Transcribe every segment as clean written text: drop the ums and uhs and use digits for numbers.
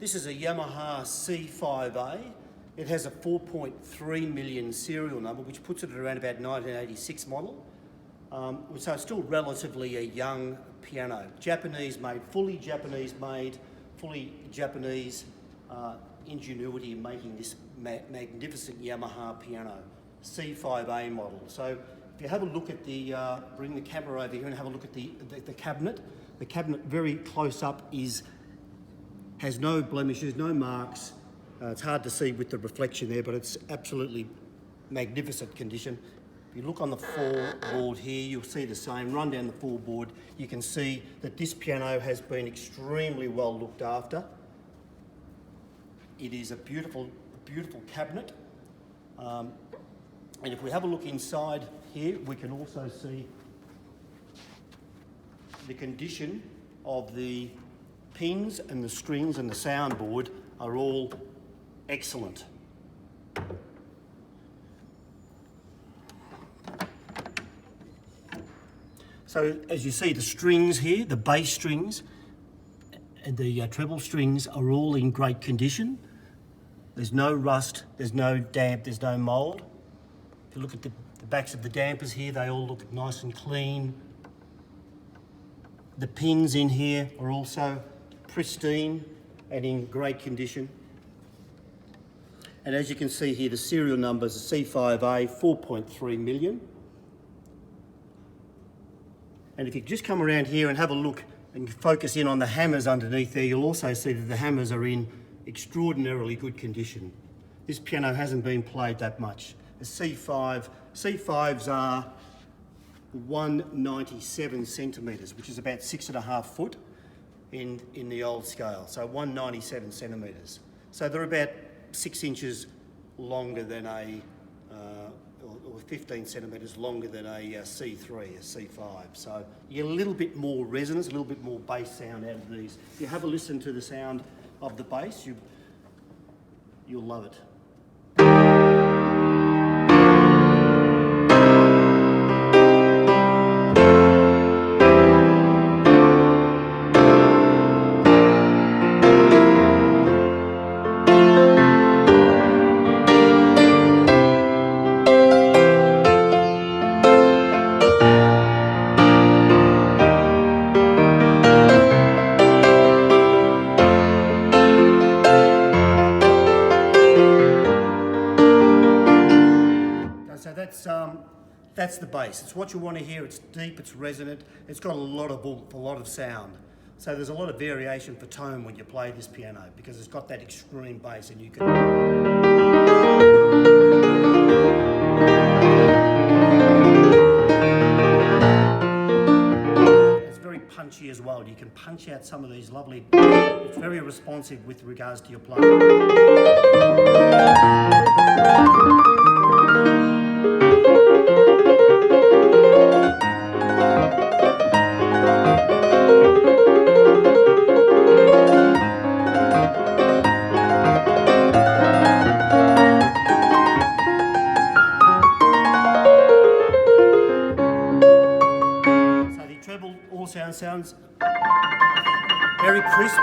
This is a Yamaha C5A. It has a 4.3 million serial number, which puts it at around about 1986 model. So it's still relatively a young piano. Japanese made, fully Japanese ingenuity in making this magnificent Yamaha piano, C5A model. So if you have a look at the, bring the camera over here and have a look at the cabinet. The cabinet very close up has no blemishes, no marks. It's hard to see with the reflection there, but it's absolutely magnificent condition. If you look on the floorboard here, you'll see the same. Run down the floorboard, you can see that this piano has been extremely well looked after. It is a beautiful, beautiful cabinet. And if we have a look inside here, we can also see the condition of the pins and the strings and the soundboard are all excellent. So as you see, the strings here, the bass strings and the treble strings are all in great condition. There's no rust, there's no damp, there's no mould. If you look at the backs of the dampers here, they all look nice and clean. The pins in here are also pristine and in great condition. And as you can see here, the serial numbers are C5A 4.3 million. And if you just come around here and have a look and focus in on the hammers underneath there, you'll also see that the hammers are in extraordinarily good condition. This piano hasn't been played that much. The C5s are 197 centimetres, which is about 6.5 foot in the old scale. So 197 centimetres. So they're about 6 inches longer than or 15 centimetres longer than a C3, a C5. So you get a little bit more resonance, a little bit more bass sound out of these. If you have a listen to the sound of the bass, you'll love it. So that's the bass. It's what you want to hear. It's deep, it's resonant, it's got a lot of oomph, a lot of sound. So there's a lot of variation for tone when you play this piano because it's got that extreme bass and you can... It's very punchy as well. You can punch out some of these lovely... It's very responsive with regards to your playing. Sounds very crisp,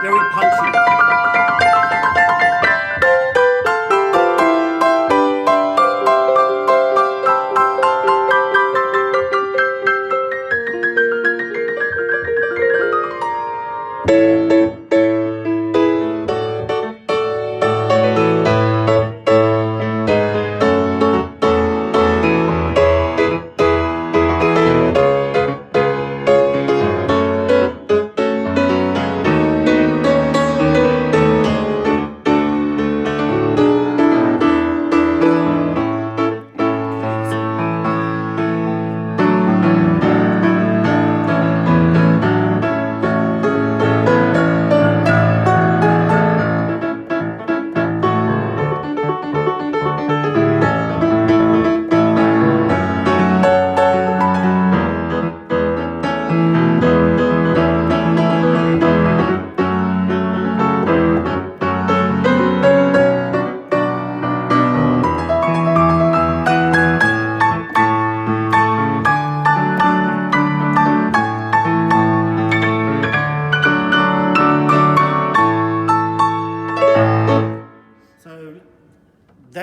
very punchy.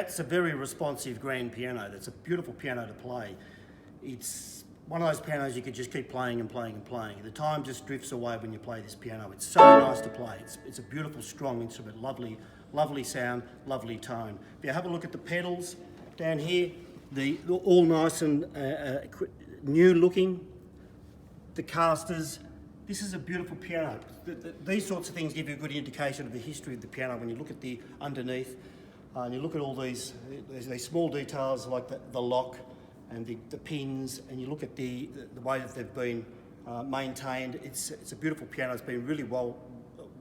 that's a very responsive grand piano. That's a beautiful piano to play. It's one of those pianos you could just keep playing and playing and playing. The time just drifts away when you play this piano. It's so nice to play. It's a beautiful, strong instrument. Lovely sound, lovely tone. If you have a look at the pedals down here, they're all nice and new looking. The casters. This is a beautiful piano. These sorts of things give you a good indication of the history of the piano when you look at the underneath and you look at all these small details like the lock and the pins, and you look at the way that they've been maintained. It's a beautiful piano. It's been really well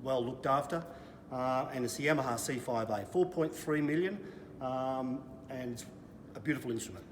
looked after, and it's the Yamaha C5A, 4.3 million, and it's a beautiful instrument.